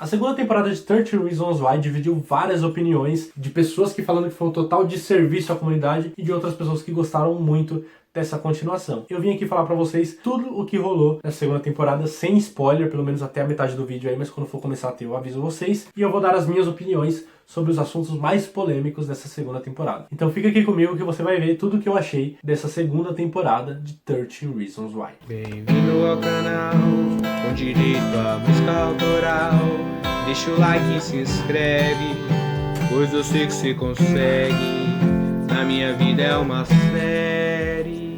A segunda temporada de 13 Reasons Why dividiu várias opiniões de pessoas que falando que foi um total desserviço à comunidade e de outras pessoas que gostaram muito dessa continuação. Eu vim aqui falar pra vocês tudo o que rolou na segunda temporada, sem spoiler, pelo menos até a metade do vídeo aí, mas quando for começar a ter eu aviso vocês. E eu vou dar as minhas opiniões sobre os assuntos mais polêmicos dessa segunda temporada. Então fica aqui comigo que você vai ver tudo o que eu achei dessa segunda temporada de 13 Reasons Why. Bem-vindo ao canal, com direito à música autoral. Deixa o like e se inscreve, pois eu sei que você consegue. Na minha vida é uma série.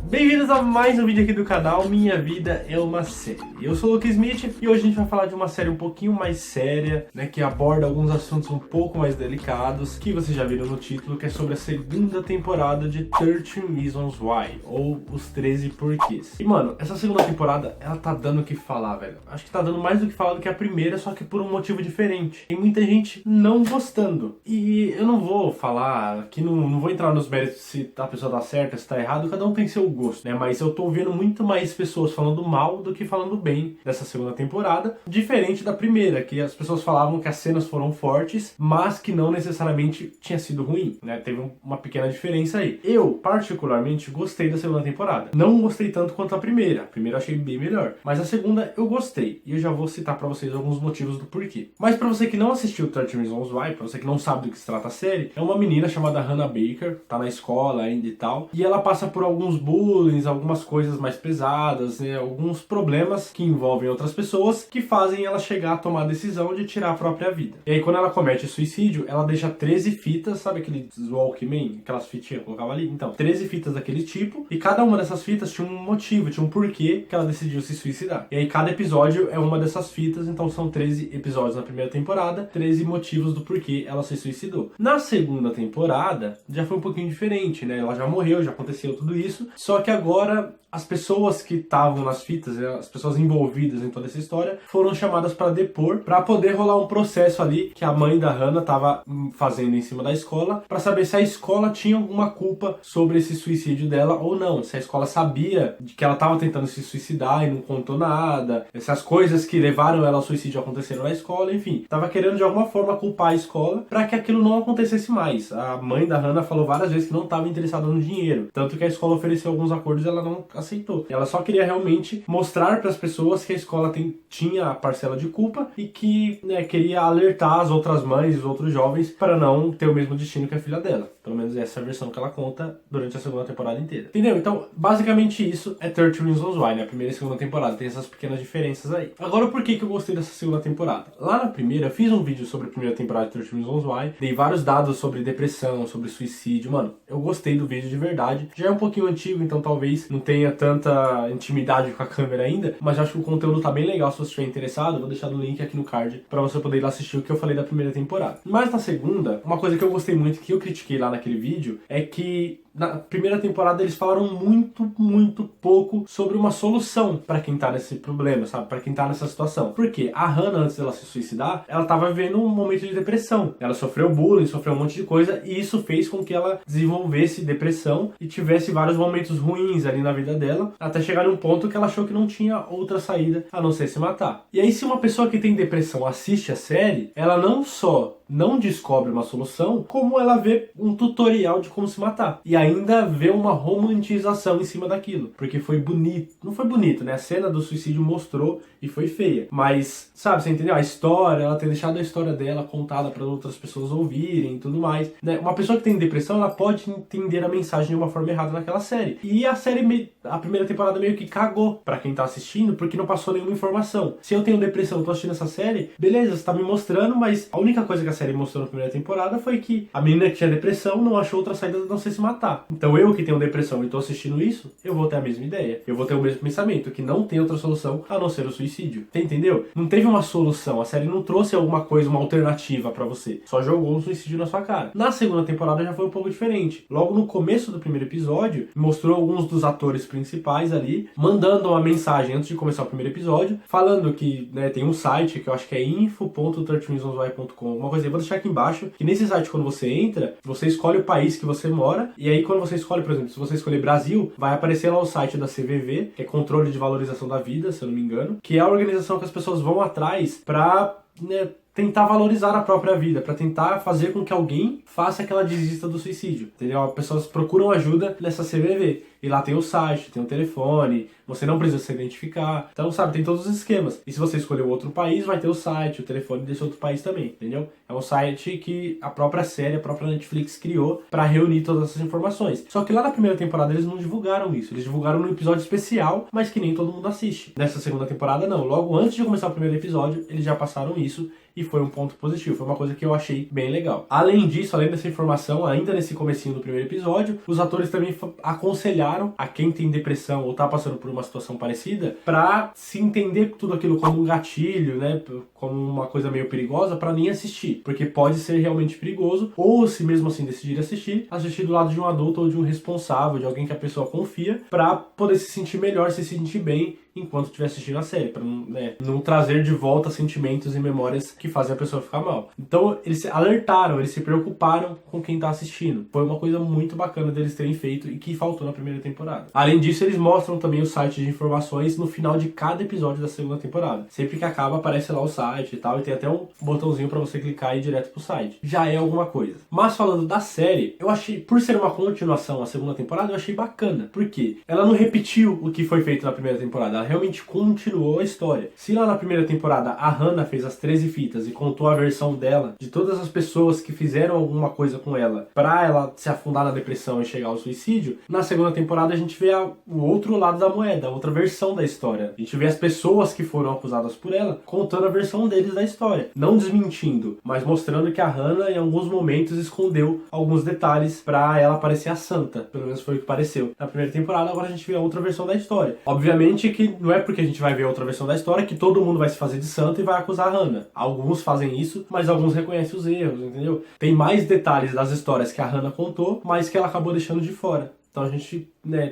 Bem-vindos a mais um vídeo aqui do canal, Minha Vida é uma Série. Eu sou o Luke Smith e hoje a gente vai falar de uma série um pouquinho mais séria, né, que aborda alguns assuntos um pouco mais delicados, que vocês já viram no título, que é sobre a segunda temporada de 13 Reasons Why, ou Os 13 Porquês. E mano, essa segunda temporada, ela tá dando o que falar, velho. Acho que tá dando mais do que falar do que a primeira, só que por um motivo diferente. Tem muita gente não gostando. E eu não vou falar, aqui não vou entrar nos méritos se a pessoa tá certa, se tá errado, cada um tem seu gosto, né? Mas eu tô vendo muito mais pessoas falando mal do que falando bem dessa segunda temporada, diferente da primeira, que as pessoas falavam que as cenas foram fortes, mas que não necessariamente tinha sido ruim, né? Teve uma pequena diferença aí. Eu, particularmente, gostei da segunda temporada. Não gostei tanto quanto a primeira. A primeira eu achei bem melhor, mas a segunda eu gostei. E eu já vou citar pra vocês alguns motivos do porquê. Mas pra você que não assistiu 13 Reasons Why, pra você que não sabe do que se trata a série, é uma menina chamada Hannah Baker, tá na escola ainda e tal, e ela passa por alguns bullying, algumas coisas mais pesadas, né? Alguns problemas que envolvem outras pessoas que fazem ela chegar a tomar a decisão de tirar a própria vida. E aí quando ela comete suicídio, ela deixa 13 fitas, sabe aquele Walkman? Aquelas fitinhas que colocava ali? Então, 13 fitas daquele tipo, e cada uma dessas fitas tinha um motivo, tinha um porquê que ela decidiu se suicidar. E aí cada episódio é uma dessas fitas, então são 13 episódios na primeira temporada, 13 motivos do porquê ela se suicidou. Na segunda temporada, já foi um pouquinho diferente, né? Ela já morreu, já aconteceu tudo isso, só que agora as pessoas que estavam nas fitas, as pessoas envolvidas em toda essa história, foram chamadas para depor, para poder rolar um processo ali que a mãe da Hannah estava fazendo em cima da escola, para saber se a escola tinha alguma culpa sobre esse suicídio dela ou não, se a escola sabia de que ela estava tentando se suicidar e não contou nada, essas coisas que levaram ela ao suicídio aconteceram na escola, enfim, estava querendo de alguma forma culpar a escola para que aquilo não acontecesse mais. A mãe da Hannah falou várias vezes que não estava interessada no dinheiro, tanto que a escola ofereceu alguns acordos e ela não aceitou. Ela só queria realmente mostrar para as pessoas que a escola tinha a parcela de culpa e que, né, queria alertar as outras mães e os outros jovens para não ter o mesmo destino que a filha dela. Pelo menos essa é a versão que ela conta durante a segunda temporada inteira. Entendeu? Então, basicamente isso é 13 Reasons Why, né? A primeira e segunda temporada tem essas pequenas diferenças aí. Agora, por que eu gostei dessa segunda temporada? Lá na primeira, eu fiz um vídeo sobre a primeira temporada de 13 Reasons Why, dei vários dados sobre depressão, sobre suicídio. Mano, eu gostei do vídeo de verdade. Já é um pouquinho antigo, então talvez não tenha tanta intimidade com a câmera ainda, mas eu acho que o conteúdo tá bem legal. Se você estiver interessado, eu vou deixar o link aqui no card pra você poder ir lá assistir o que eu falei da primeira temporada. Mas na segunda, uma coisa que eu gostei muito, que eu critiquei lá naquele vídeo, é que na primeira temporada eles falaram muito pouco sobre uma solução pra quem tá nesse problema, sabe? Pra quem tá nessa situação. Porque a Hannah, antes dela se suicidar, ela tava vivendo um momento de depressão. Ela sofreu bullying, sofreu um monte de coisa, e isso fez com que ela desenvolvesse depressão e tivesse vários momentos ruins ali na vida dela, até chegar num ponto que ela achou que não tinha outra saída a não ser se matar. E aí, se uma pessoa que tem depressão assiste a série, ela não só não descobre uma solução, como ela vê um tutorial de como se matar. E ainda vê uma romantização em cima daquilo. Porque foi bonito. Não foi bonito, né? A cena do suicídio mostrou e foi feia. Mas, sabe, você entendeu? A história, ela tem deixado a história dela contada para outras pessoas ouvirem e tudo mais, né? Uma pessoa que tem depressão, ela pode entender a mensagem de uma forma errada naquela série. E a série, a primeira temporada meio que cagou pra quem tá assistindo, porque não passou nenhuma informação. Se eu tenho depressão e tô assistindo essa série, beleza, você tá me mostrando, mas a única coisa que a série mostrou na primeira temporada foi que a menina que tinha depressão não achou outra saída a não ser se matar. Então eu que tenho depressão e tô assistindo isso, eu vou ter a mesma ideia. Eu vou ter o mesmo pensamento, que não tem outra solução a não ser o suicídio. Você entendeu? Não teve uma solução, a série não trouxe alguma coisa, uma alternativa pra você. Só jogou um suicídio na sua cara. Na segunda temporada já foi um pouco diferente. Logo no começo do primeiro episódio, mostrou alguns dos atores principais ali, mandando uma mensagem antes de começar o primeiro episódio, falando que, né, tem um site que eu acho que é info.13reasonswhy.com, uma coisa eu vou deixar aqui embaixo, que nesse site quando você entra, você escolhe o país que você mora, e aí quando você escolhe, por exemplo, se você escolher Brasil, vai aparecer lá o site da CVV, que é Controle de Valorização da Vida, se eu não me engano, que é a organização que as pessoas vão atrás pra, né, tentar valorizar a própria vida, para tentar fazer com que alguém faça aquela desista do suicídio, entendeu? As pessoas procuram ajuda nessa CVV, e lá tem o site, tem o telefone, você não precisa se identificar, então, sabe, tem todos os esquemas. E se você escolher outro país, vai ter o site, o telefone desse outro país também, entendeu? É um site que a própria série, a própria Netflix criou para reunir todas essas informações. Só que lá na primeira temporada eles não divulgaram isso, eles divulgaram no episódio especial, mas que nem todo mundo assiste. Nessa segunda temporada não, logo antes de começar o primeiro episódio, eles já passaram isso, e foi um ponto positivo, foi uma coisa que eu achei bem legal. Além disso, além dessa informação, ainda nesse comecinho do primeiro episódio, os atores também aconselharam a quem tem depressão ou tá passando por uma situação parecida, pra se entender tudo aquilo como um gatilho, né, como uma coisa meio perigosa, pra nem assistir, porque pode ser realmente perigoso, ou se mesmo assim decidir assistir do lado de um adulto ou de um responsável, de alguém que a pessoa confia, pra poder se sentir melhor, se sentir bem enquanto estiver assistindo a série, para não trazer de volta sentimentos e memórias que fazem a pessoa ficar mal. Então eles se alertaram, eles se preocuparam com quem tá assistindo. Foi uma coisa muito bacana deles terem feito e que faltou na primeira temporada. Além disso, eles mostram também o site de informações no final de cada episódio da segunda temporada. Sempre que acaba, aparece lá o site e tal, e tem até um botãozinho para você clicar e ir direto pro site. Já é alguma coisa. Mas falando da série, eu achei, por ser uma continuação a segunda temporada, eu achei bacana. Por quê? Ela não repetiu o que foi feito na primeira temporada, ela realmente continuou a história. Se lá na primeira temporada a Hannah fez as 13 fitas e contou a versão dela, de todas as pessoas que fizeram alguma coisa com ela, pra ela se afundar na depressão e chegar ao suicídio, na segunda temporada a gente vê o outro lado da moeda, a outra versão da história. A gente vê as pessoas que foram acusadas por ela contando a versão deles da história. Não desmentindo, mas mostrando que a Hannah em alguns momentos escondeu alguns detalhes pra ela parecer a santa. Pelo menos foi o que pareceu na primeira temporada. Agora a gente vê a outra versão da história. Obviamente que não é porque a gente vai ver outra versão da história que todo mundo vai se fazer de santo e vai acusar a Hannah. Alguns fazem isso, mas alguns reconhecem os erros, entendeu? Tem mais detalhes das histórias que a Hannah contou, mas que ela acabou deixando de fora. Então a gente,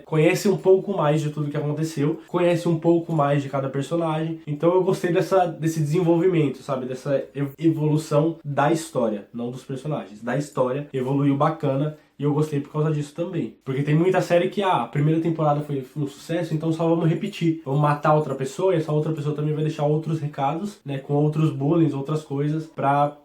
conhece um pouco mais de tudo que aconteceu, conhece um pouco mais de cada personagem. Então eu gostei desse desenvolvimento, sabe? Dessa evolução da história, não dos personagens. Da história, evoluiu bacana. E eu gostei por causa disso também. Porque tem muita série que, a primeira temporada foi um sucesso, então só vamos repetir. Vamos matar outra pessoa e essa outra pessoa também vai deixar outros recados, com outros bullying, outras coisas, pra,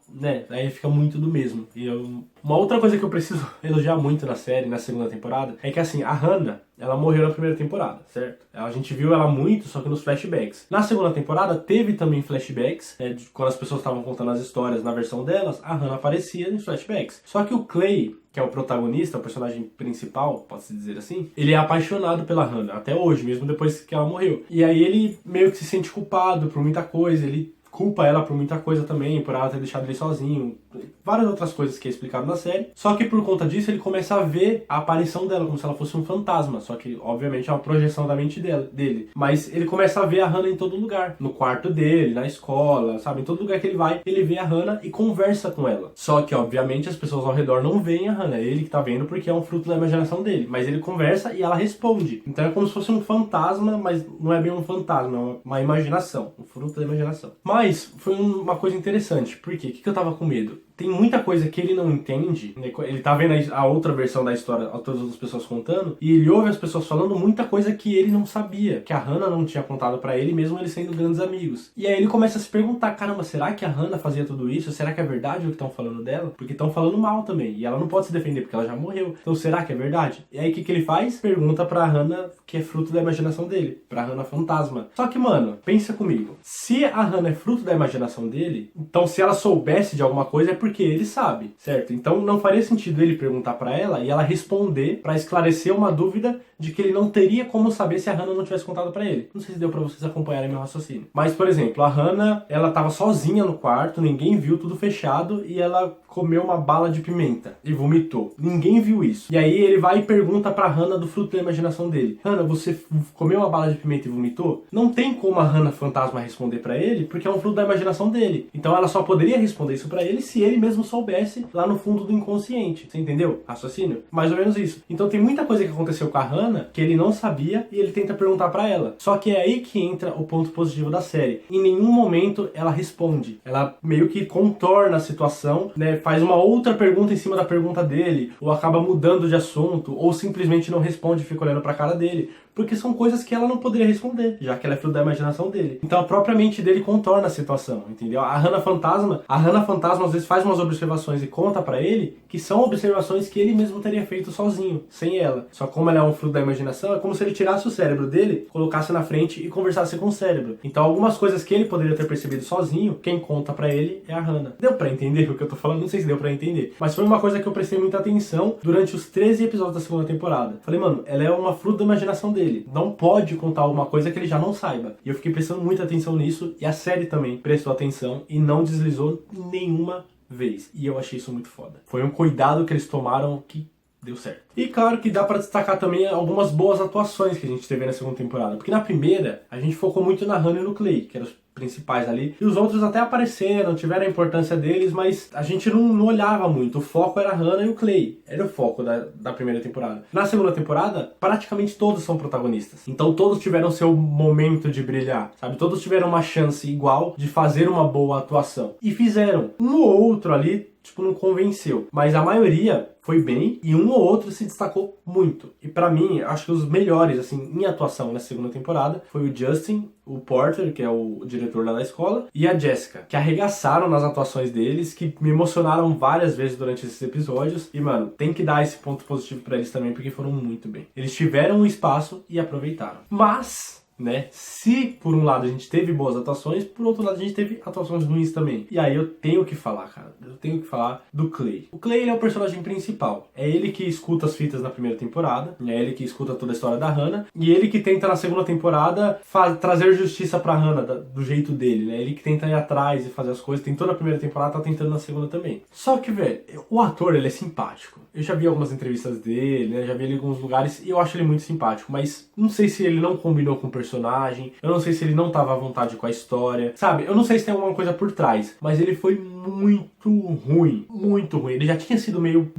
aí fica muito do mesmo. E uma outra coisa que eu preciso elogiar muito na série, na segunda temporada, é que assim, a Hannah, ela morreu na primeira temporada, certo? A gente viu ela muito, só que nos flashbacks. Na segunda temporada, teve também flashbacks, quando as pessoas estavam contando as histórias na versão delas, a Hannah aparecia em flashbacks. Só que o Clay, que é o protagonista, o personagem principal, pode-se dizer assim, ele é apaixonado pela Hannah, até hoje, mesmo depois que ela morreu. E aí ele meio que se sente culpado por muita coisa, ele culpa ela por muita coisa também, por ela ter deixado ele sozinho, várias outras coisas que é explicado na série. Só que por conta disso ele começa a ver a aparição dela como se ela fosse um fantasma, só que obviamente é uma projeção da mente dele. Mas ele começa a ver a Hannah em todo lugar, no quarto dele, na escola, sabe, em todo lugar que ele vai, ele vê a Hannah e conversa com ela. Só que obviamente as pessoas ao redor não veem a Hannah, é ele que tá vendo porque é um fruto da imaginação dele, mas ele conversa e ela responde. Então é como se fosse um fantasma, mas não é bem um fantasma, é uma imaginação, um fruto da imaginação. Mas foi uma coisa interessante, porque o que eu tava com medo? Tem muita coisa que ele não entende, ele tá vendo a outra versão da história, todas as outras pessoas contando, e ele ouve as pessoas falando muita coisa que ele não sabia, que a Hannah não tinha contado pra ele, mesmo eles sendo grandes amigos. E aí ele começa a se perguntar, caramba, será que a Hannah fazia tudo isso? Será que é verdade o que estão falando dela? Porque estão falando mal também, e ela não pode se defender porque ela já morreu. Então será que é verdade? E aí o que ele faz? Pergunta pra Hannah, que é fruto da imaginação dele, pra Hannah fantasma. Só que, mano, pensa comigo, se a Hannah é fruto da imaginação dele, então se ela soubesse de alguma coisa é porque ele sabe, certo? Então não faria sentido ele perguntar pra ela e ela responder pra esclarecer uma dúvida de que ele não teria como saber se a Hannah não tivesse contado pra ele. Não sei se deu pra vocês acompanharem meu raciocínio. Mas, por exemplo, a Hannah, ela tava sozinha no quarto, ninguém viu, tudo fechado, e ela comeu uma bala de pimenta e vomitou. Ninguém viu isso. E aí ele vai e pergunta pra Hannah do fruto da imaginação dele. Hannah, você comeu uma bala de pimenta e vomitou? Não tem como a Hannah fantasma responder pra ele, porque é um fruto da imaginação dele. Então ela só poderia responder isso pra ele se ele ele mesmo soubesse lá no fundo do inconsciente. Você entendeu? Raciocínio? Mais ou menos isso. Então tem muita coisa que aconteceu com a Hannah que ele não sabia e ele tenta perguntar pra ela. Só que é aí que entra o ponto positivo da série. Em nenhum momento ela responde. Ela meio que contorna a situação, né? Faz uma outra pergunta em cima da pergunta dele, ou acaba mudando de assunto, ou simplesmente não responde e fica olhando pra cara dele. Porque são coisas que ela não poderia responder, já que ela é fruto da imaginação dele. Então a própria mente dele contorna a situação, entendeu? A Hannah Fantasma às vezes faz umas observações e conta pra ele que são observações que ele mesmo teria feito sozinho, sem ela. Só como ela é um fruto da imaginação, é como se ele tirasse o cérebro dele, colocasse na frente e conversasse com o cérebro. Então algumas coisas que ele poderia ter percebido sozinho, quem conta pra ele é a Hannah. Deu pra entender o que eu tô falando? Não sei se deu pra entender. Mas foi uma coisa que eu prestei muita atenção durante os 13 episódios da segunda temporada. Falei, mano, ela é uma fruto da imaginação dele. Não pode contar alguma coisa que ele já não saiba. E eu fiquei prestando muita atenção nisso, e a série também prestou atenção e não deslizou nenhuma vez. E eu achei isso muito foda. Foi um cuidado que eles tomaram que deu certo. E claro que dá pra destacar também algumas boas atuações que a gente teve na segunda temporada. Porque na primeira, a gente focou muito na Hannah e no Clay, que eram os principais ali. E os outros até apareceram, tiveram a importância deles, mas a gente não olhava muito. O foco era a Hannah e o Clay. Era o foco da primeira temporada. Na segunda temporada, praticamente todos são protagonistas. Então todos tiveram seu momento de brilhar, sabe? Todos tiveram uma chance igual de fazer uma boa atuação. E fizeram. Um ou outro ali, tipo, não convenceu. Mas a maioria foi bem e um ou outro se destacou muito. E pra mim, acho que os melhores, assim, em atuação na segunda temporada foi o Justin, o Porter, que é o diretor lá da escola, e a Jessica, que arregaçaram nas atuações deles, que me emocionaram várias vezes durante esses episódios. E, mano, tem que dar esse ponto positivo pra eles também, porque foram muito bem. Eles tiveram um espaço e aproveitaram. Mas, né, se por um lado a gente teve boas atuações, por outro lado a gente teve atuações ruins também. E aí eu tenho que falar, cara, eu tenho que falar do Clay. O Clay, ele é o personagem principal. É ele que escuta as fitas na primeira temporada, é ele que escuta toda a história da Hannah, e ele que tenta na segunda temporada trazer justiça pra Hannah do jeito dele, né? Ele que tenta ir atrás e fazer as coisas, tentou na primeira temporada, tá tentando na segunda também. Só que, velho, o ator, ele é simpático. Eu já vi algumas entrevistas dele, né? Já vi ele em alguns lugares e eu acho ele muito simpático, mas não sei se ele não combinou com o personagem, eu não sei se ele não tava à vontade com a história, sabe? Eu não sei se tem alguma coisa por trás, mas ele foi muito ruim, muito ruim. Ele já tinha sido meio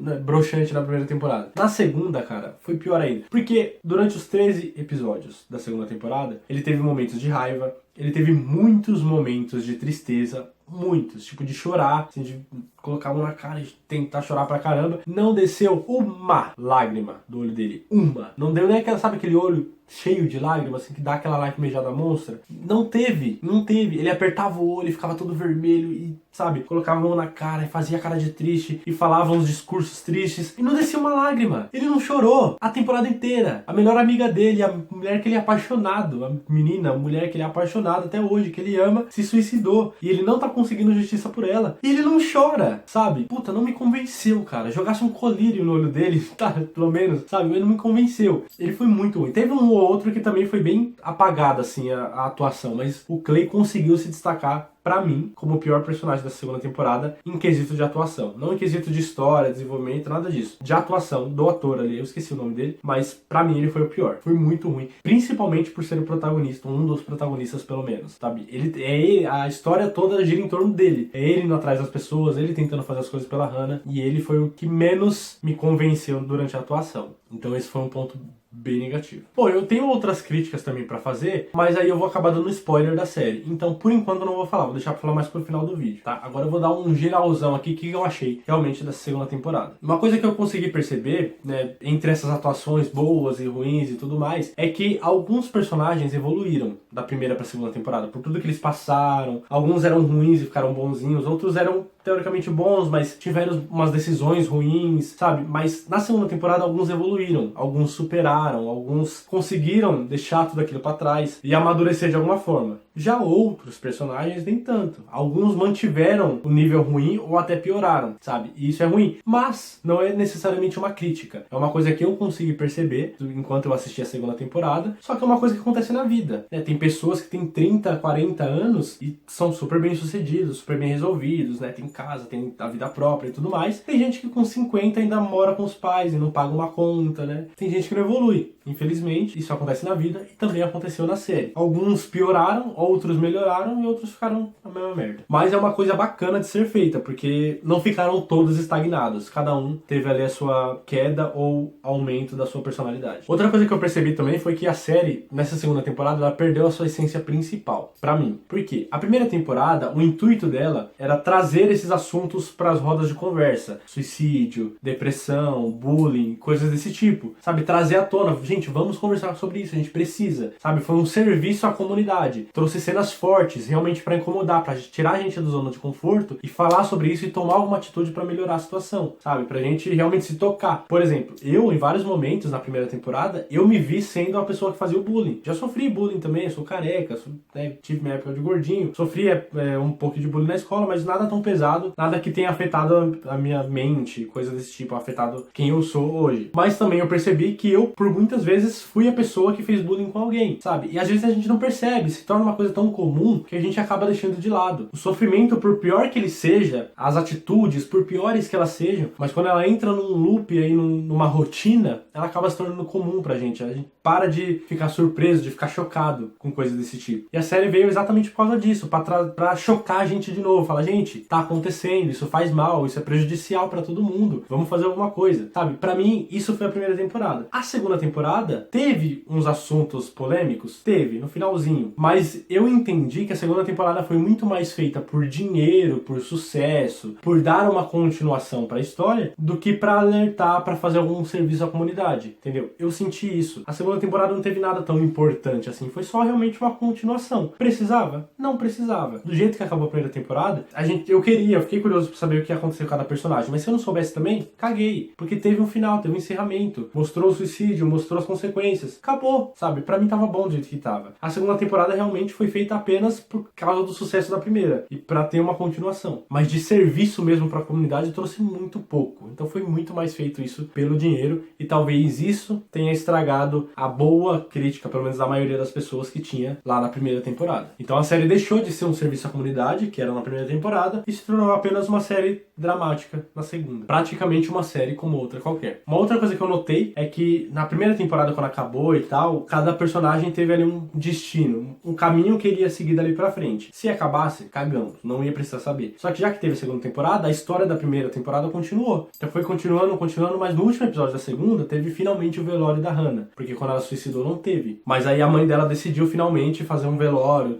né, broxante na primeira temporada. Na segunda, cara, foi pior ainda. Porque durante os 13 episódios da segunda temporada, ele teve momentos de raiva, ele teve muitos momentos de tristeza, muitos, tipo de chorar, assim, de colocar a mão na cara e tentar chorar pra caramba. Não desceu uma lágrima do olho dele. Uma. Não deu nem aquela, sabe aquele olho cheio de lágrimas, assim, que dá aquela lacrimejada monstra? Não teve. Ele apertava o olho e ficava todo vermelho e, sabe, colocava a mão na cara e fazia cara de triste e falava uns discursos tristes e não descia uma lágrima. Ele não chorou a temporada inteira. A melhor amiga dele, a mulher que ele é apaixonado, a menina, a mulher que ele é apaixonado até hoje, que ele ama, se suicidou. E ele não tá conseguindo justiça por ela. E ele não chora, sabe? Puta, não me convenceu, cara. Jogasse um colírio no olho dele, tá, pelo menos, sabe? Mas não me convenceu. Ele foi muito ruim. Teve um ou outro que também foi bem apagado, assim, a atuação. Mas o Clay conseguiu se destacar, pra mim, como o pior personagem da segunda temporada em quesito de atuação. Não em quesito de história, desenvolvimento, nada disso. De atuação do ator ali, eu esqueci o nome dele, mas pra mim ele foi o pior. Foi muito ruim. Principalmente por ser o protagonista, um dos protagonistas pelo menos, sabe? A história toda gira em torno dele. É ele indo atrás das pessoas, ele tentando fazer as coisas pela Hannah, e ele foi o que menos me convenceu durante a atuação. Então esse foi um ponto bem negativo. Pô, eu tenho outras críticas também pra fazer, mas aí eu vou acabar dando spoiler da série. Então, por enquanto, eu não vou falar. Vou deixar pra falar mais pro final do vídeo, tá? Agora eu vou dar um geralzão aqui que eu achei realmente dessa segunda temporada. Uma coisa que eu consegui perceber, né, entre essas atuações boas e ruins e tudo mais, é que alguns personagens evoluíram da primeira pra segunda temporada, por tudo que eles passaram. Alguns eram ruins e ficaram bonzinhos, outros eram teoricamente bons, mas tiveram umas decisões ruins, sabe? Mas na segunda temporada alguns evoluíram, alguns superaram, alguns conseguiram deixar tudo aquilo pra trás e amadurecer de alguma forma. Já outros personagens nem tanto. Alguns mantiveram o nível ruim ou até pioraram, sabe? E isso é ruim, mas não é necessariamente uma crítica. É uma coisa que eu consegui perceber enquanto eu assisti a segunda temporada, só que é uma coisa que acontece na vida, né? Tem pessoas que têm 30, 40 anos e são super bem sucedidos, super bem resolvidos, né? Tem casa, tem a vida própria e tudo mais. Tem gente que com 50 ainda mora com os pais e não paga uma conta, né? Tem gente que não evolui. Infelizmente, isso acontece na vida e também aconteceu na série. Alguns pioraram, outros melhoraram e outros ficaram na mesma merda. Mas é uma coisa bacana de ser feita, porque não ficaram todos estagnados. Cada um teve ali a sua queda ou aumento da sua personalidade. Outra coisa que eu percebi também foi que a série, nessa segunda temporada, ela perdeu a sua essência principal, pra mim. Por quê? A primeira temporada, o intuito dela era trazer esses assuntos para as rodas de conversa. Suicídio, depressão, bullying, coisas desse tipo. Sabe? Trazer à tona. Gente, vamos conversar sobre isso, a gente precisa. Sabe? Foi um serviço à comunidade. Trouxe cenas fortes, realmente para incomodar, para tirar a gente da zona de conforto e falar sobre isso e tomar alguma atitude para melhorar a situação. Sabe? Pra gente realmente se tocar. Por exemplo, eu, em vários momentos na primeira temporada, eu me vi sendo a pessoa que fazia o bullying. Já sofri bullying também, sou careca, tive minha época de gordinho, sofri um pouco de bullying na escola, mas nada tão pesado, nada que tenha afetado a minha mente, coisa desse tipo, afetado quem eu sou hoje. Mas também eu percebi que eu, por muitas vezes, fui a pessoa que fez bullying com alguém, sabe? E às vezes a gente não percebe, se torna uma coisa tão comum que a gente acaba deixando de lado. O sofrimento, por pior que ele seja, as atitudes, por piores que elas sejam, mas quando ela entra num loop aí, numa rotina, ela acaba se tornando comum pra gente. A gente para de ficar surpreso, de ficar chocado com coisas desse tipo. E a série veio exatamente por causa disso, pra chocar a gente de novo. Fala, gente, tá acontecendo, isso faz mal, isso é prejudicial pra todo mundo, vamos fazer alguma coisa, sabe? Pra mim, isso foi a primeira temporada. A segunda temporada teve uns assuntos polêmicos? Teve, no finalzinho. Mas eu entendi que a segunda temporada foi muito mais feita por dinheiro, por sucesso, por dar uma continuação pra história, do que pra alertar, pra fazer algum serviço à comunidade, entendeu? Eu senti isso. A segunda temporada não teve nada tão importante assim, foi só realmente uma continuação. Precisava? Não precisava. Do jeito que acabou a primeira temporada, eu fiquei curioso pra saber o que ia acontecer com cada personagem, mas se eu não soubesse também, caguei, porque teve um final, teve um encerramento, mostrou o suicídio, mostrou as consequências, acabou, sabe? Pra mim tava bom do jeito que tava. A segunda temporada realmente foi feita apenas por causa do sucesso da primeira, e pra ter uma continuação, mas de serviço mesmo pra comunidade trouxe muito pouco, então foi muito mais feito isso pelo dinheiro, e talvez isso tenha estragado a boa crítica, pelo menos da maioria das pessoas que tinha lá na primeira temporada. Então a série deixou de ser um serviço à comunidade, que era na primeira temporada, e se tornou apenas uma série dramática na segunda. Praticamente uma série como outra qualquer. Uma outra coisa que eu notei é que na primeira temporada, quando acabou e tal, cada personagem teve ali um destino, um caminho que ele ia seguir dali pra frente. Se acabasse, cagamos, não ia precisar saber. Só que já que teve a segunda temporada, a história da primeira temporada continuou. Então foi continuando, mas no último episódio da segunda, teve finalmente o velório da Hannah. Porque quando ela suicidou, não teve. Mas aí a mãe dela decidiu finalmente fazer um velório,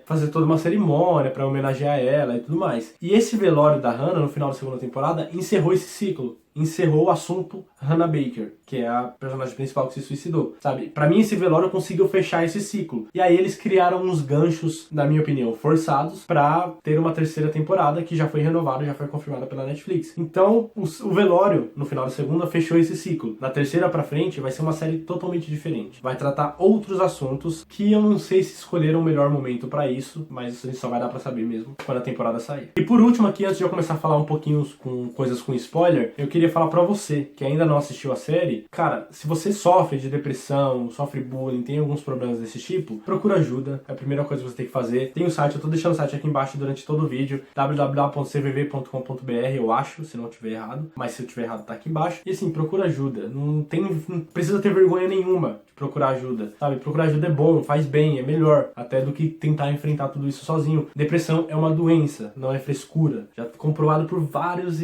fazer toda uma cerimônia pra homenagear ela e tudo mais. E esse velório da Hannah, no final da segunda temporada, encerrou esse ciclo. Encerrou o assunto Hannah Baker, que é a personagem principal que se suicidou, sabe? Pra mim, esse velório conseguiu fechar esse ciclo. E aí eles criaram uns ganchos, na minha opinião, forçados pra ter uma terceira temporada que já foi renovada, já foi confirmada pela Netflix. Então, o velório, no final da segunda, fechou esse ciclo. Na terceira pra frente, vai ser uma série totalmente diferente. Vai tratar outros assuntos que eu não sei se escolheram o melhor momento pra isso, mas isso a gente só vai dar pra saber mesmo quando a temporada sair. E por último aqui, antes de eu começar a falar um pouquinho com coisas com spoiler, eu queria falar pra você, que ainda não assistiu a série, cara, se você sofre de depressão, sofre bullying, tem alguns problemas desse tipo, procura ajuda, é a primeira coisa que você tem que fazer. Tem o site, eu tô deixando o site aqui embaixo durante todo o vídeo, www.cvv.com.br, eu acho, se não tiver errado, mas se eu tiver errado tá aqui embaixo. E assim, procura ajuda, não precisa ter vergonha nenhuma de procurar ajuda, sabe? Procurar ajuda é bom, faz bem, é melhor, até do que tentar enfrentar tudo isso sozinho. Depressão é uma doença, não é frescura, já comprovado por várias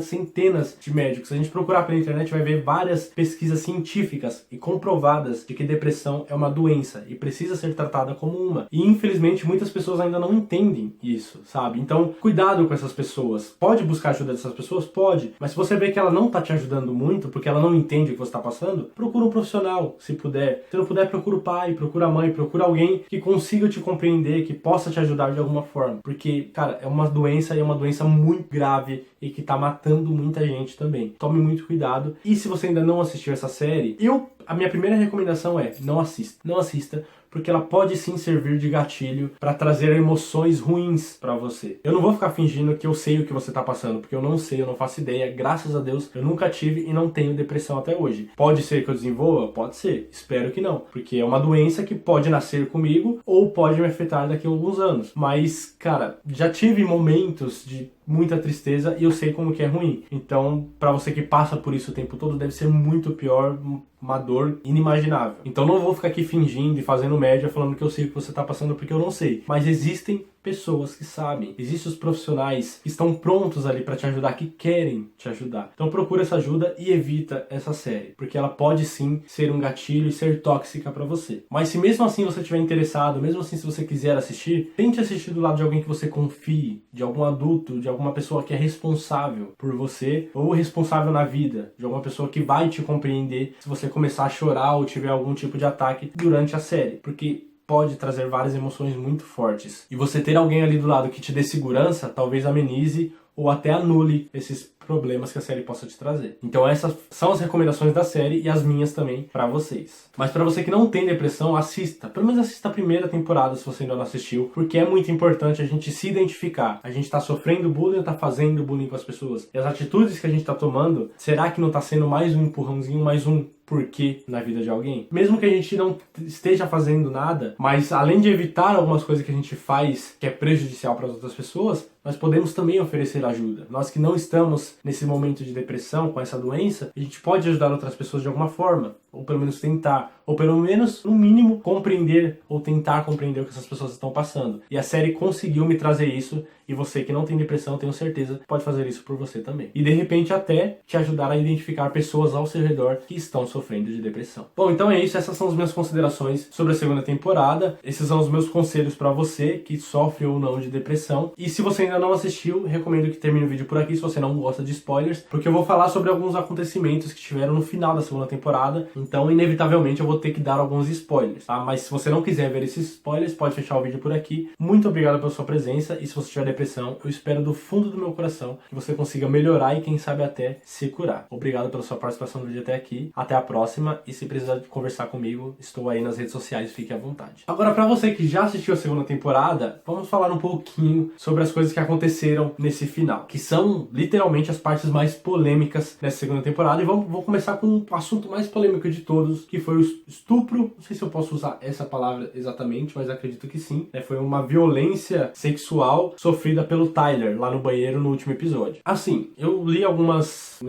centenas de médicos. Se a gente procurar pela internet, vai ver várias pesquisas científicas e comprovadas de que depressão é uma doença e precisa ser tratada como uma. E infelizmente muitas pessoas ainda não entendem isso, sabe? Então, cuidado com essas pessoas. Pode buscar ajuda dessas pessoas? Pode. Mas se você vê que ela não tá te ajudando muito, porque ela não entende o que você tá passando, procura um profissional, se puder. Se não puder, procura o pai, procura a mãe, procura alguém que consiga te compreender, que possa te ajudar de alguma forma. Porque, cara, é uma doença e é uma doença muito grave e que tá matando muita gente também. Tome muito cuidado. E se você ainda não assistiu essa série, eu a minha primeira recomendação é não assista. Não assista, porque ela pode sim servir de gatilho para trazer emoções ruins para você. Eu não vou ficar fingindo que eu sei o que você tá passando, porque eu não sei, eu não faço ideia. Graças a Deus, eu nunca tive e não tenho depressão até hoje. Pode ser que eu desenvolva? Pode ser. Espero que não, porque é uma doença que pode nascer comigo ou pode me afetar daqui a alguns anos. Mas, cara, já tive momentos de muita tristeza e eu sei como que é ruim. Então, pra você que passa por isso o tempo todo, deve ser muito pior, uma dor inimaginável. Então não vou ficar aqui fingindo e fazendo média falando que eu sei o que você tá passando, porque eu não sei. Mas existem pessoas que sabem. Existem os profissionais que estão prontos ali pra te ajudar, que querem te ajudar. Então procura essa ajuda e evita essa série, porque ela pode sim ser um gatilho e ser tóxica pra você. Mas se mesmo assim você estiver interessado, mesmo assim se você quiser assistir, tente assistir do lado de alguém que você confie, de algum adulto, de alguma pessoa que é responsável por você, ou responsável na vida, de alguma pessoa que vai te compreender se você começar a chorar ou tiver algum tipo de ataque durante a série, porque pode trazer várias emoções muito fortes. E você ter alguém ali do lado que te dê segurança, talvez amenize ou até anule esses problemas que a série possa te trazer. Então essas são as recomendações da série e as minhas também pra vocês. Mas pra você que não tem depressão, assista. Pelo menos assista a primeira temporada se você ainda não assistiu, porque é muito importante a gente se identificar. A gente tá sofrendo bullying ou tá fazendo bullying com as pessoas? E as atitudes que a gente tá tomando, será que não tá sendo mais um empurrãozinho, mais um porquê na vida de alguém? Mesmo que a gente não esteja fazendo nada, mas além de evitar algumas coisas que a gente faz que é prejudicial para as outras pessoas, nós podemos também oferecer ajuda. Nós que não estamos nesse momento de depressão, com essa doença, a gente pode ajudar outras pessoas de alguma forma, ou pelo menos tentar, ou pelo menos, no mínimo, compreender ou tentar compreender o que essas pessoas estão passando. E a série conseguiu me trazer isso, e você que não tem depressão, tenho certeza, pode fazer isso por você também. E de repente até te ajudar a identificar pessoas ao seu redor que estão sofrendo de depressão. Bom, então é isso, essas são as minhas considerações sobre a segunda temporada. Esses são os meus conselhos para você que sofre ou não de depressão. E se você ainda não assistiu, recomendo que termine o vídeo por aqui, se você não gosta de spoilers, porque eu vou falar sobre alguns acontecimentos que tiveram no final da segunda temporada, então inevitavelmente eu vou ter que dar alguns spoilers, tá? Mas se você não quiser ver esses spoilers, pode fechar o vídeo por aqui. Muito obrigado pela sua presença, e se você tiver depressão, eu espero do fundo do meu coração que você consiga melhorar e quem sabe até se curar. Obrigado pela sua participação no vídeo até aqui, até a próxima, e se precisar conversar comigo, estou aí nas redes sociais, fique à vontade. Agora, pra você que já assistiu a segunda temporada, vamos falar um pouquinho sobre as coisas que aconteceram nesse final, que são literalmente as partes mais polêmicas dessa segunda temporada, e vou começar com o assunto mais polêmico de todos, que foi o estupro. Não sei se eu posso usar essa palavra exatamente, mas acredito que sim. Foi uma violência sexual sofrida pelo Tyler lá no banheiro no último episódio. Assim, eu li algumas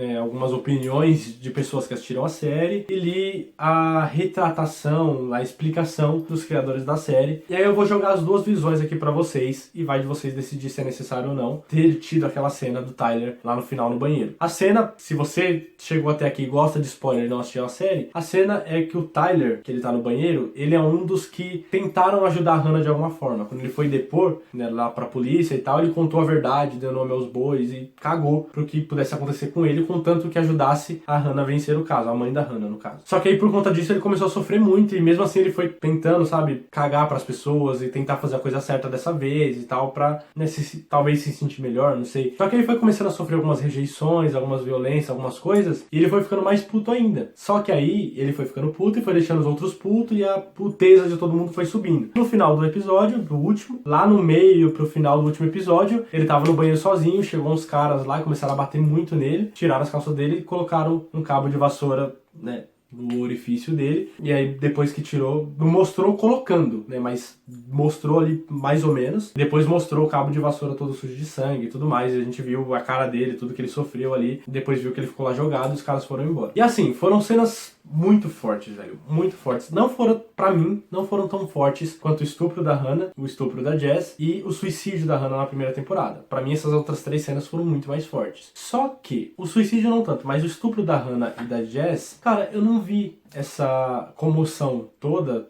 opiniões de pessoas que assistiram a série e li a retratação, a explicação dos criadores da série. E aí eu vou jogar as duas visões aqui pra vocês e vai de vocês decidir se é necessário ou não ter tido aquela cena do Tyler lá no final no banheiro. A cena, se você chegou até aqui e gosta de spoiler e não assistiu a série, a cena é que o Tyler, que ele tá no banheiro, ele é um dos que tentaram ajudar a Hannah de alguma forma. Quando ele foi depor, né, lá pra polícia e tal, ele contou a verdade, deu nome aos bois e cagou pro que pudesse acontecer com ele, contanto que ajudasse a Hannah a vencer o caso, a mãe da Hannah, no caso. Só que aí, por conta disso, ele começou a sofrer muito, e mesmo assim ele foi tentando, sabe, cagar pras pessoas e tentar fazer a coisa certa dessa vez e tal, pra, né, talvez se sentir melhor, não sei. Só que ele foi começando a sofrer algumas rejeições, algumas violências, algumas coisas, e ele foi ficando mais puto ainda. Só que aí, ele foi ficando puto e foi deixando os outros putos, e a puteza de todo mundo foi subindo. No final do episódio, do último, lá no meio pro final do último episódio, ele tava no banheiro sozinho, chegou uns caras lá e começaram a bater muito nele, tiraram as calças dele e colocaram um cabo de vassoura, né, no orifício dele, e aí depois que tirou, não mostrou colocando, né, mas mostrou ali mais ou menos, depois mostrou o cabo de vassoura todo sujo de sangue e tudo mais, e a gente viu a cara dele, tudo que ele sofreu ali, depois viu que ele ficou lá jogado e os caras foram embora. E assim, foram cenas muito fortes, velho, muito fortes. Não foram, pra mim, não foram tão fortes quanto o estupro da Hannah, o estupro da Jess e o suicídio da Hannah na primeira temporada. Pra mim, essas outras três cenas foram muito mais fortes. Só que, o suicídio não tanto, mas o estupro da Hannah e da Jess, cara, eu não vi essa comoção toda,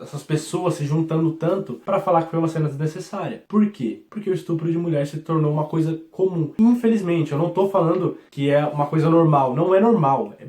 essas pessoas se juntando tanto pra falar que foi uma cena desnecessária. Por quê? Porque o estupro de mulher se tornou uma coisa comum. Infelizmente, eu não tô falando que é uma coisa normal. Não é normal. É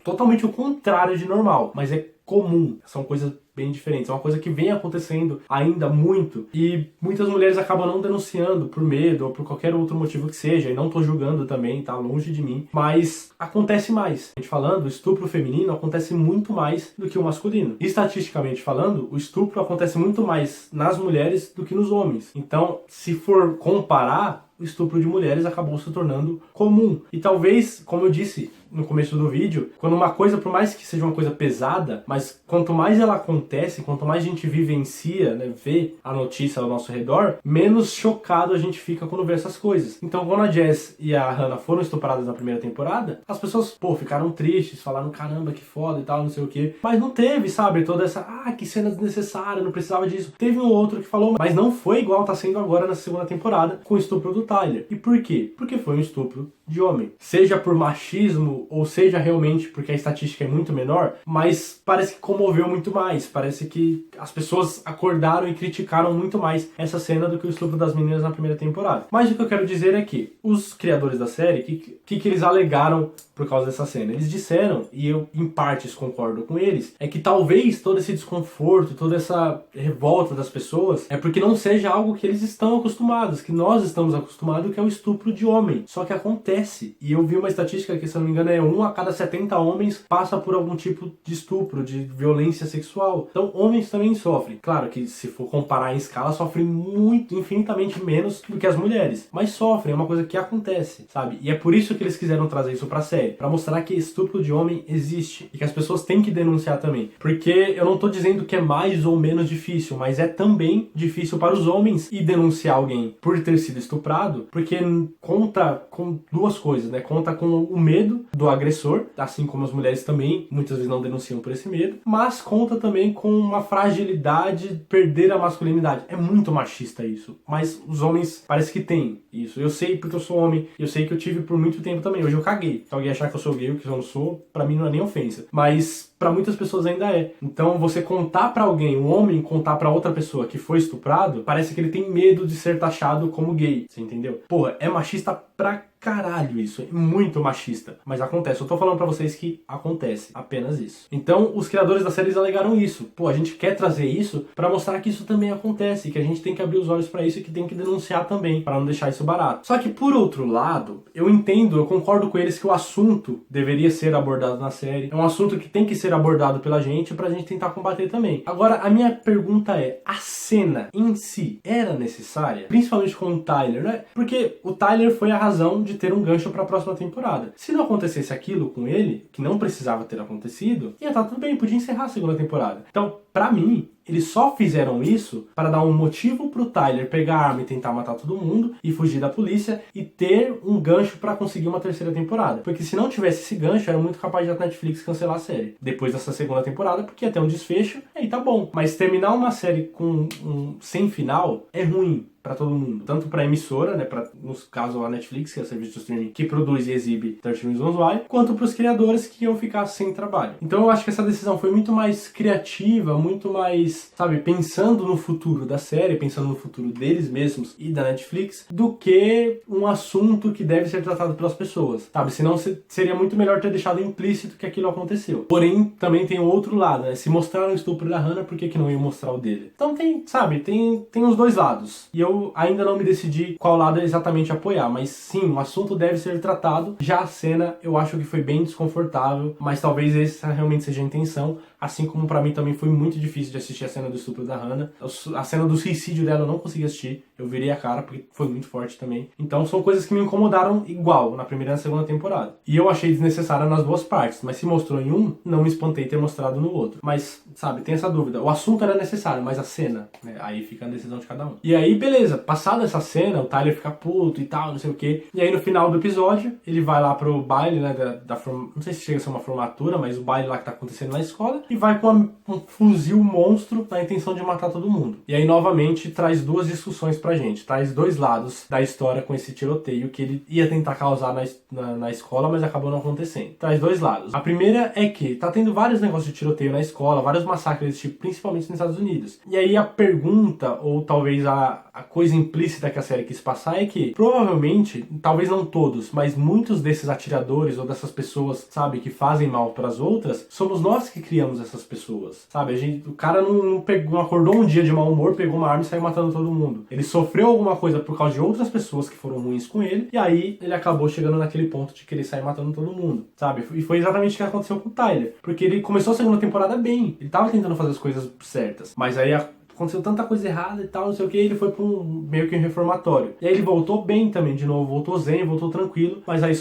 totalmente o contrário de normal. Mas é comum. São coisas bem diferentes. É uma coisa que vem acontecendo ainda muito e muitas mulheres acabam não denunciando por medo ou por qualquer outro motivo que seja, e não tô julgando também, tá longe de mim, mas acontece mais. A gente falando, o estupro feminino acontece muito mais do que o masculino. Estatisticamente falando, o estupro acontece muito mais nas mulheres do que nos homens. Então, se for comparar, o estupro de mulheres acabou se tornando comum. E talvez, como eu disse no começo do vídeo, quando uma coisa, por mais que seja uma coisa pesada, mas quanto mais ela acontece, quanto mais a gente vivencia, né, vê a notícia ao nosso redor, menos chocado a gente fica quando vê essas coisas. Então, quando a Jess e a Hannah foram estupradas na primeira temporada, as pessoas, ficaram tristes, falaram, caramba, que foda e tal, não sei o quê. Mas não teve, sabe, toda essa, que cena desnecessária, não precisava disso. Teve um outro que falou, mas não foi igual tá sendo agora na segunda temporada, com o estupro do Tyler. E por quê? Porque foi um estupro de homem. Seja por machismo, ou seja realmente porque a estatística é muito menor, mas parece que comoveu muito mais. Parece que as pessoas acordaram e criticaram muito mais essa cena do que o estupro das meninas na primeira temporada. Mas o que eu quero dizer é que os criadores da série, que eles alegaram por causa dessa cena? Eles disseram, e eu em partes concordo com eles, é que talvez todo esse desconforto, toda essa revolta das pessoas é porque não seja algo que eles estão acostumados, que nós estamos acostumados, que é o estupro de homem. Só que acontece. E eu vi uma estatística que, se eu não me engano, é 1 a cada 70 homens passa por algum tipo de estupro, de violência sexual. Então, homens também sofrem. Claro que, se for comparar em escala, sofrem muito, infinitamente menos do que as mulheres. Mas sofrem, é uma coisa que acontece, sabe? E é por isso que eles quiseram trazer isso pra série. Pra mostrar que estupro de homem existe. E que as pessoas têm que denunciar também. Porque eu não tô dizendo que é mais ou menos difícil, mas é também difícil para os homens ir denunciar alguém por ter sido estuprado, porque conta com duas coisas, né? Conta com o medo do agressor, assim como as mulheres também muitas vezes não denunciam por esse medo, mas conta também com uma fragilidade, perder a masculinidade. É muito machista isso, mas os homens parece que têm isso. Eu sei porque eu sou homem, eu sei que eu tive por muito tempo também. Hoje eu caguei. Se alguém achar que eu sou gay ou que eu não sou, pra mim não é nem ofensa. Mas pra muitas pessoas ainda é. Então você contar pra alguém, um homem contar pra outra pessoa que foi estuprado, parece que ele tem medo de ser taxado como gay. Você entendeu? Porra, é machista pra caralho isso, é muito machista, mas acontece. Eu tô falando pra vocês que acontece, apenas isso. Então, os criadores da série alegaram isso. A gente quer trazer isso pra mostrar que isso também acontece, que a gente tem que abrir os olhos pra isso e que tem que denunciar também, pra não deixar isso barato. Só que, por outro lado, eu entendo, eu concordo com eles que o assunto deveria ser abordado na série. É um assunto que tem que ser abordado pela gente pra gente tentar combater também. Agora, a minha pergunta é, a cena em si era necessária? Principalmente com o Tyler, né? Porque o Tyler foi a razão de ter um gancho para a próxima temporada. Se não acontecesse aquilo com ele, que não precisava ter acontecido, ia estar tudo bem, podia encerrar a segunda temporada. Então, pra mim, eles só fizeram isso para dar um motivo pro Tyler pegar a arma e tentar matar todo mundo e fugir da polícia e ter um gancho para conseguir uma terceira temporada. Porque se não tivesse esse gancho, era muito capaz de a Netflix cancelar a série depois dessa segunda temporada, porque ia ter um desfecho, e aí tá bom. Mas terminar uma série com sem final é ruim pra todo mundo. Tanto pra emissora, né, no caso a Netflix, que é o serviço de streaming que produz e exibe 13 Reasons Why, quanto pros criadores que iam ficar sem trabalho. Então eu acho que essa decisão foi muito mais criativa, muito mais, sabe, pensando no futuro da série, pensando no futuro deles mesmos e da Netflix, do que um assunto que deve ser tratado pelas pessoas, sabe? Senão seria muito melhor ter deixado implícito que aquilo aconteceu. Porém, também tem o outro lado, né? Se mostraram o estupro da Hannah, por que não iam mostrar o dele? Então tem, sabe, tem os dois lados. E eu ainda não me decidi qual lado exatamente apoiar, mas sim, o assunto deve ser tratado. Já a cena, eu acho que foi bem desconfortável, mas talvez essa realmente seja a intenção. Assim como pra mim também foi muito difícil de assistir a cena do estupro da Hannah. A cena do suicídio dela eu não consegui assistir. Eu virei a cara porque foi muito forte também. Então são coisas que me incomodaram igual na primeira e na segunda temporada. E eu achei desnecessária nas duas partes. Mas se mostrou em um, não me espantei ter mostrado no outro. Mas, sabe, tem essa dúvida. O assunto era necessário, mas a cena, né? Aí fica a decisão de cada um. E aí, beleza. Passada essa cena, o Tyler fica puto e tal, não sei o quê. E aí no final do episódio, ele vai lá pro baile, né? Não sei se chega a ser uma formatura, mas o baile lá que tá acontecendo na escola. E vai com um fuzil monstro na intenção de matar todo mundo. E aí novamente traz duas discussões pra pra gente. Traz dois lados da história com esse tiroteio que ele ia tentar causar na escola, mas acabou não acontecendo. Traz dois lados. A primeira é que tá tendo vários negócios de tiroteio na escola, vários massacres desse tipo, principalmente nos Estados Unidos. E aí a pergunta, ou talvez a coisa implícita que a série quis passar é que, provavelmente, talvez não todos, mas muitos desses atiradores ou dessas pessoas, sabe, que fazem mal pras outras, somos nós que criamos essas pessoas, sabe? O cara não acordou um dia de mau humor, pegou uma arma e saiu matando todo mundo. Ele sofreu alguma coisa por causa de outras pessoas que foram ruins com ele, e aí ele acabou chegando naquele ponto de querer sair matando todo mundo, sabe? E foi exatamente o que aconteceu com o Tyler, porque ele começou a segunda temporada bem, ele tava tentando fazer as coisas certas, mas aí aconteceu tanta coisa errada e tal, não sei o que, ele foi pra meio que um reformatório. E aí ele voltou bem também, de novo, voltou zen, voltou tranquilo, mas aí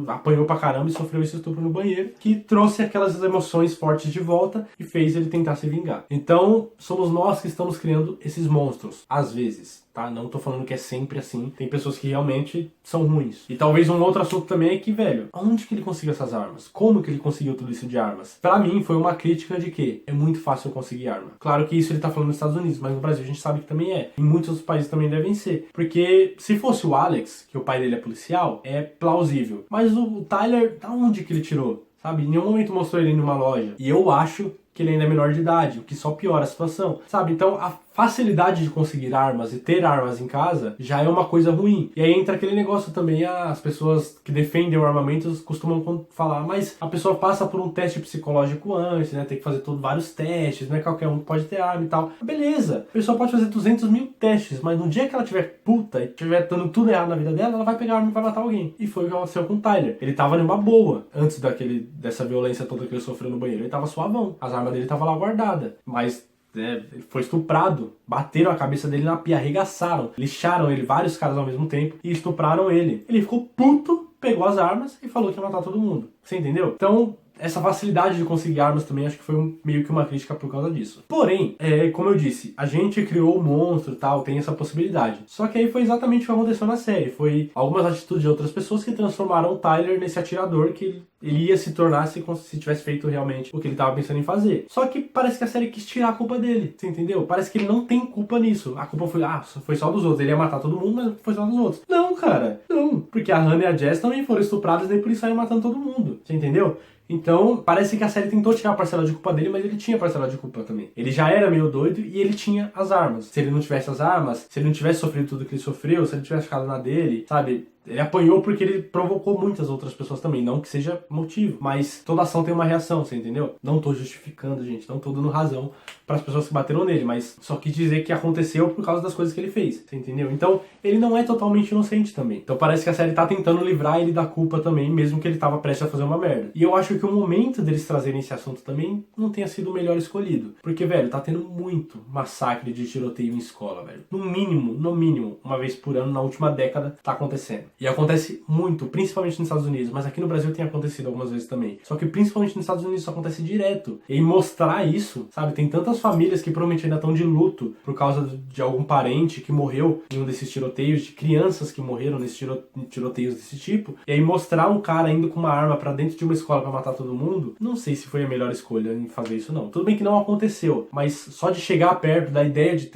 apanhou pra caramba e sofreu esse estupro no banheiro, que trouxe aquelas emoções fortes de volta e fez ele tentar se vingar. Então, somos nós que estamos criando esses monstros, às vezes. Tá? Não tô falando que é sempre assim. Tem pessoas que realmente são ruins. E talvez um outro assunto também é que, velho, aonde que ele conseguiu essas armas? Como que ele conseguiu tudo isso de armas? Pra mim, foi uma crítica de que é muito fácil conseguir arma. Claro que isso ele tá falando nos Estados Unidos, mas no Brasil a gente sabe que também é. Em muitos outros países também devem ser. Porque se fosse o Alex, que o pai dele é policial, é plausível. Mas o Tyler, da onde que ele tirou? Sabe? Em nenhum momento mostrou ele numa loja. E eu acho que ele ainda é menor de idade, o que só piora a situação, sabe? Então a facilidade de conseguir armas e ter armas em casa já é uma coisa ruim. E aí entra aquele negócio também, as pessoas que defendem o armamento costumam falar, mas a pessoa passa por um teste psicológico antes, né? Tem que fazer vários testes, não é qualquer um pode ter arma e tal. Beleza, a pessoa pode fazer 200 mil testes, mas no dia que ela tiver puta e tiver dando tudo errado na vida dela, ela vai pegar a arma e vai matar alguém. E foi o que aconteceu com o Tyler. Ele tava numa boa, antes dessa violência toda que ele sofreu no banheiro. Ele tava suavão, as armas dele tava lá guardada, mas ele foi estuprado, bateram a cabeça dele na pia, arregaçaram, lixaram ele, vários caras ao mesmo tempo, e estupraram ele. Ele ficou puto, pegou as armas e falou que ia matar todo mundo. Você entendeu? Então, essa facilidade de conseguir armas também acho que foi meio que uma crítica por causa disso. Porém, como eu disse, a gente criou o monstro e tal, tem essa possibilidade. Só que aí foi exatamente o que aconteceu na série. Foi algumas atitudes de outras pessoas que transformaram o Tyler nesse atirador que ele ia se tornar se tivesse feito realmente o que ele estava pensando em fazer. Só que parece que a série quis tirar a culpa dele, você entendeu? Parece que ele não tem culpa nisso. A culpa foi só dos outros. Ele ia matar todo mundo, mas foi só dos outros. Não, cara, não. Porque a Hannah e a Jess também foram estupradas e nem por isso saíram matando todo mundo, você entendeu? Então, parece que a série tentou tirar a parcela de culpa dele, mas ele tinha parcela de culpa também. Ele já era meio doido e ele tinha as armas. Se ele não tivesse as armas, se ele não tivesse sofrido tudo que ele sofreu, se ele tivesse ficado na dele, sabe? Ele apanhou porque ele provocou muitas outras pessoas também. Não que seja motivo, mas toda ação tem uma reação, você entendeu? Não tô justificando, gente. Não tô dando razão para as pessoas que bateram nele, mas só quis dizer que aconteceu por causa das coisas que ele fez, você entendeu? Então, ele não é totalmente inocente também. Então parece que a série tá tentando livrar ele da culpa também, mesmo que ele tava prestes a fazer uma merda. E eu acho que o momento deles trazerem esse assunto também não tenha sido o melhor escolhido. Porque, velho, tá tendo muito massacre de tiroteio em escola, velho. No mínimo, uma vez por ano na última década tá acontecendo. E acontece muito, principalmente nos Estados Unidos, mas aqui no Brasil tem acontecido algumas vezes também. Só que principalmente nos Estados Unidos isso acontece direto. E mostrar isso, sabe, tem tantas famílias que provavelmente ainda estão de luto por causa de algum parente que morreu em um desses tiroteios, de crianças que morreram nesses tiroteios desse tipo. E aí mostrar um cara indo com uma arma pra dentro de uma escola pra matar todo mundo, não sei se foi a melhor escolha em fazer isso não. Tudo bem que não aconteceu, mas só de chegar perto da ideia de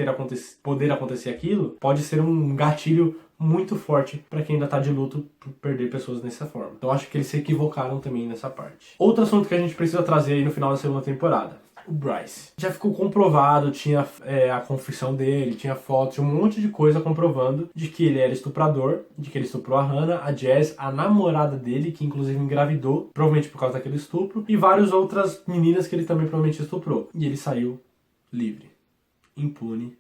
poder acontecer aquilo, pode ser um gatilho muito forte pra quem ainda tá de luto por perder pessoas dessa forma. Então acho que eles se equivocaram também nessa parte. Outro assunto que a gente precisa trazer aí no final da segunda temporada. O Bryce. Já ficou comprovado, tinha a confissão dele, tinha fotos, tinha um monte de coisa comprovando de que ele era estuprador, de que ele estuprou a Hannah, a Jess, a namorada dele, que inclusive engravidou, provavelmente por causa daquele estupro, e várias outras meninas que ele também provavelmente estuprou. E ele saiu livre, impune,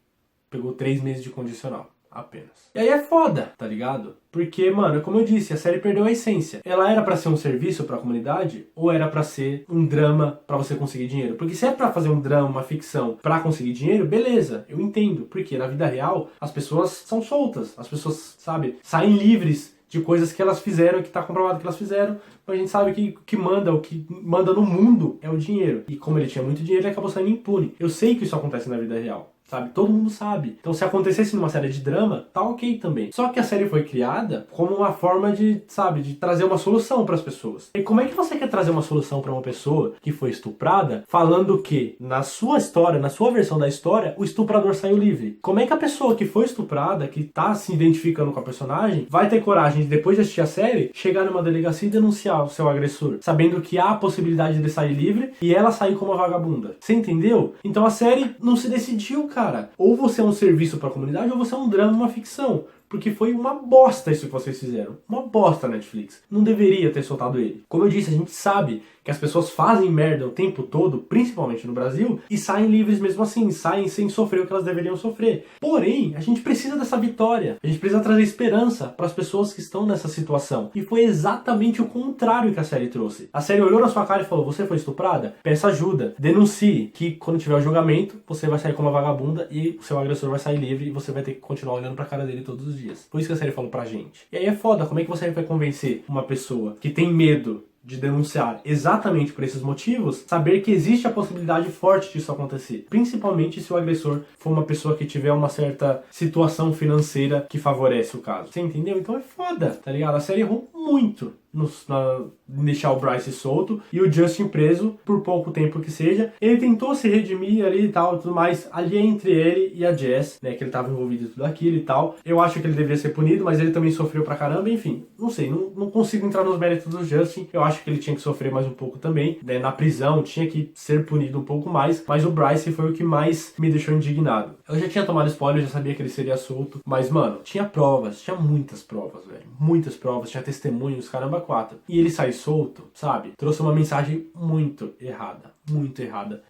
pegou 3 meses de condicional. Apenas. E aí é foda, tá ligado? Porque, mano, como eu disse, a série perdeu a essência. Ela era pra ser um serviço pra comunidade ou era pra ser um drama pra você conseguir dinheiro? Porque se é pra fazer um drama, uma ficção pra conseguir dinheiro, beleza, eu entendo. Porque na vida real, as pessoas são soltas. As pessoas, sabe, saem livres de coisas que elas fizeram, que tá comprovado que elas fizeram. Mas a gente sabe que o que manda no mundo é o dinheiro. E como ele tinha muito dinheiro, ele acabou saindo impune. Eu sei que isso acontece na vida real. sabe? Todo mundo sabe. Então se acontecesse numa série de drama, tá ok também. Só que a série foi criada como uma forma de, sabe, de trazer uma solução pras pessoas. E como é que você quer trazer uma solução pra uma pessoa que foi estuprada, falando que na sua história, na sua versão da história, o estuprador saiu livre? Como é que a pessoa que foi estuprada, que tá se identificando com a personagem, vai ter coragem de, depois de assistir a série, chegar numa delegacia e denunciar o seu agressor, sabendo que há a possibilidade de sair livre e ela sair como uma vagabunda? Você entendeu? Então a série não se decidiu, cara. Ou você é um serviço pra comunidade, ou você é um drama, uma ficção. Porque foi uma bosta isso que vocês fizeram. Uma bosta, Netflix. Não deveria ter soltado ele. Como eu disse, a gente sabe que as pessoas fazem merda o tempo todo, principalmente no Brasil, e saem livres mesmo assim, saem sem sofrer o que elas deveriam sofrer. Porém, a gente precisa dessa vitória. A gente precisa trazer esperança para as pessoas que estão nessa situação. E foi exatamente o contrário que a série trouxe. A série olhou na sua cara e falou: você foi estuprada? Peça ajuda. Denuncie, que quando tiver o julgamento, você vai sair como uma vagabunda e o seu agressor vai sair livre e você vai ter que continuar olhando pra cara dele todos os dias. Foi isso que a série falou pra gente. E aí é foda, como é que você vai convencer uma pessoa que tem medo de denunciar exatamente por esses motivos, saber que existe a possibilidade forte disso acontecer? Principalmente se o agressor for uma pessoa que tiver uma certa situação financeira que favorece o caso. Você entendeu? Então é foda, tá ligado? A série errou muito em deixar o Bryce solto e o Justin preso por pouco tempo que seja. Ele tentou se redimir ali e tal, tudo mais, ali entre ele e a Jess, né, que ele tava envolvido em tudo aquilo e tal. Eu acho que ele deveria ser punido, mas ele também sofreu pra caramba, enfim, não sei, não consigo entrar nos méritos do Justin. Eu acho que ele tinha que sofrer mais um pouco também, né, na prisão, tinha que ser punido um pouco mais, mas o Bryce foi o que mais me deixou indignado. Eu já tinha tomado spoiler, já sabia que ele seria solto, mas, mano, tinha provas, tinha muitas provas, velho, muitas provas, tinha testemunhos, caramba, 4. E ele sai solto, sabe? Trouxe uma mensagem muito errada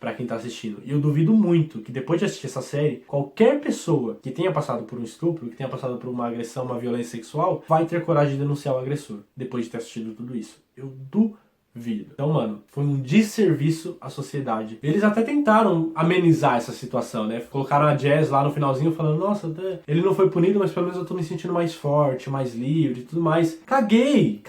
pra quem tá assistindo. E eu duvido muito que depois de assistir essa série, qualquer pessoa que tenha passado por um estupro, que tenha passado por uma agressão, uma violência sexual, vai ter coragem de denunciar o agressor, depois de ter assistido tudo isso. Eu duvido. Então, mano, foi um desserviço à sociedade. Eles até tentaram amenizar essa situação, né? Colocaram a Jess lá no finalzinho falando: nossa, ele não foi punido, mas pelo menos eu tô me sentindo mais forte, mais livre e tudo mais. Caguei!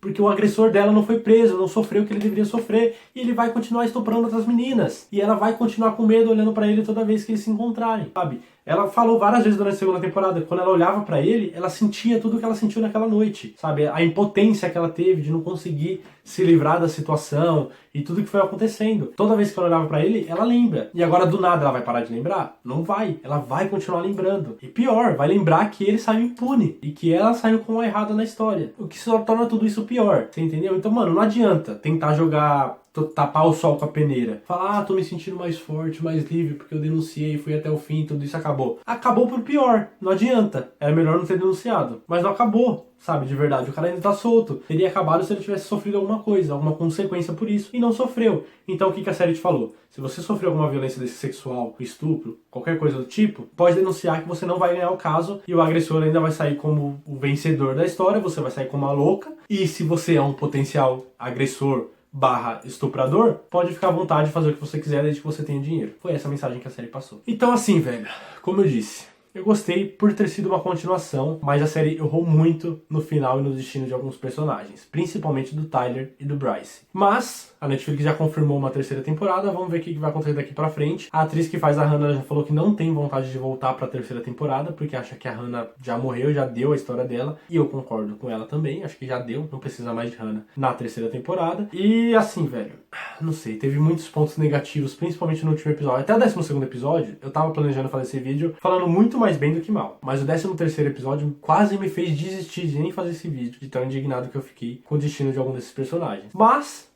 Porque o agressor dela não foi preso, não sofreu o que ele deveria sofrer, e ele vai continuar estuprando outras meninas. E ela vai continuar com medo olhando pra ele toda vez que eles se encontrarem, sabe? Ela falou várias vezes durante a segunda temporada, quando ela olhava pra ele, ela sentia tudo o que ela sentiu naquela noite, sabe? A impotência que ela teve de não conseguir se livrar da situação e tudo que foi acontecendo. Toda vez que ela olhava pra ele, ela lembra. E agora do nada ela vai parar de lembrar? Não vai. Ela vai continuar lembrando. E pior, vai lembrar que ele saiu impune e que ela saiu com a errada na história. O que só torna tudo isso pior. Você entendeu? Então, mano, não adianta tentar jogar, tapar o sol com a peneira. Falar: tô me sentindo mais forte, mais livre, porque eu denunciei, fui até o fim, tudo isso acabou. Acabou por pior. Não adianta. Era melhor não ter denunciado. Mas não acabou, sabe, de verdade. O cara ainda tá solto. Teria acabado se ele tivesse sofrido alguma coisa, alguma consequência por isso. E não sofreu. Então o que a série te falou? Se você sofreu alguma violência sexual, estupro, qualquer coisa do tipo, pode denunciar que você não vai ganhar o caso e o agressor ainda vai sair como o vencedor da história, você vai sair como a louca. E se você é um potencial agressor / estuprador, pode ficar à vontade de fazer o que você quiser desde que você tenha dinheiro. Foi essa a mensagem que a série passou. Então assim, velho, como eu disse, eu gostei por ter sido uma continuação, mas a série errou muito no final e no destino de alguns personagens, principalmente do Tyler e do Bryce. Mas a Netflix já confirmou uma terceira temporada, vamos ver o que vai acontecer daqui pra frente. A atriz que faz a Hannah já falou que não tem vontade de voltar pra terceira temporada, porque acha que a Hannah já morreu, já deu a história dela, e eu concordo com ela também, acho que já deu, não precisa mais de Hannah na terceira temporada. E assim, velho, não sei, teve muitos pontos negativos, principalmente no último episódio. Até o 12º episódio, eu tava planejando fazer esse vídeo falando muito mais bem do que mal, mas o 13º episódio quase me fez desistir de nem fazer esse vídeo, de tão indignado que eu fiquei com o destino de algum desses personagens. Mas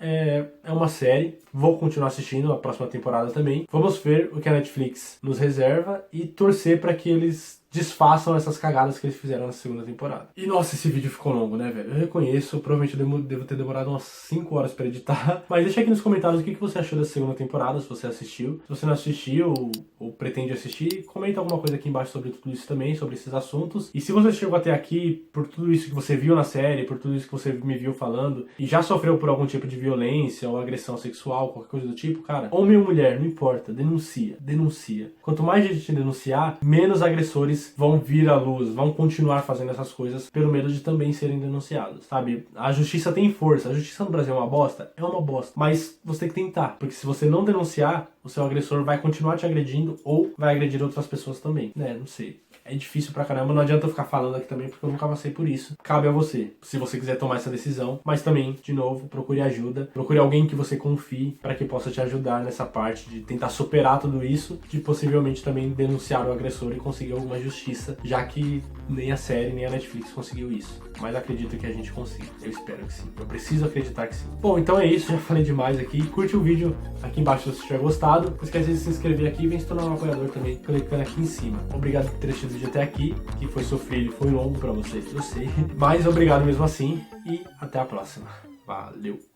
é uma série, vou continuar assistindo a próxima temporada também. Vamos ver o que a Netflix nos reserva e torcer para que eles desfaçam essas cagadas que eles fizeram na segunda temporada. E nossa, esse vídeo ficou longo, né, velho? Eu reconheço, provavelmente eu devo ter demorado umas 5 horas pra editar. Mas deixa aqui nos comentários o que você achou da segunda temporada, se você assistiu. Se você não assistiu ou pretende assistir, comenta alguma coisa aqui embaixo sobre tudo isso também, sobre esses assuntos. E se você chegou até aqui por tudo isso que você viu na série, por tudo isso que você me viu falando, e já sofreu por algum tipo de violência ou agressão sexual, qualquer coisa do tipo, cara, homem ou mulher, não importa, denuncia. Quanto mais gente denunciar, menos agressores crimes vão vir à luz, vão continuar fazendo essas coisas pelo medo de também serem denunciados, sabe? A justiça tem força, a justiça no Brasil é uma bosta? É uma bosta, mas você tem que tentar, porque se você não denunciar, o seu agressor vai continuar te agredindo ou vai agredir outras pessoas também, né? Não sei. É difícil pra caramba, não adianta eu ficar falando aqui também, porque eu nunca passei por isso. Cabe a você, se você quiser tomar essa decisão, mas também, de novo, procure ajuda, procure alguém que você confie para que possa te ajudar nessa parte de tentar superar tudo isso, de possivelmente também denunciar o agressor e conseguir alguma justiça, já que nem a série, nem a Netflix conseguiu isso. Mas acredito que a gente consiga, eu espero que sim, eu preciso acreditar que sim. Bom, então é isso, já falei demais aqui, curte o vídeo aqui embaixo se você tiver gostado, não esquece de se inscrever aqui e vem se tornar um apoiador também, clicando aqui em cima. Obrigado por ter assistido o vídeo até aqui, que foi sofrido, foi longo pra você, eu sei, mas obrigado mesmo assim e até a próxima. Valeu!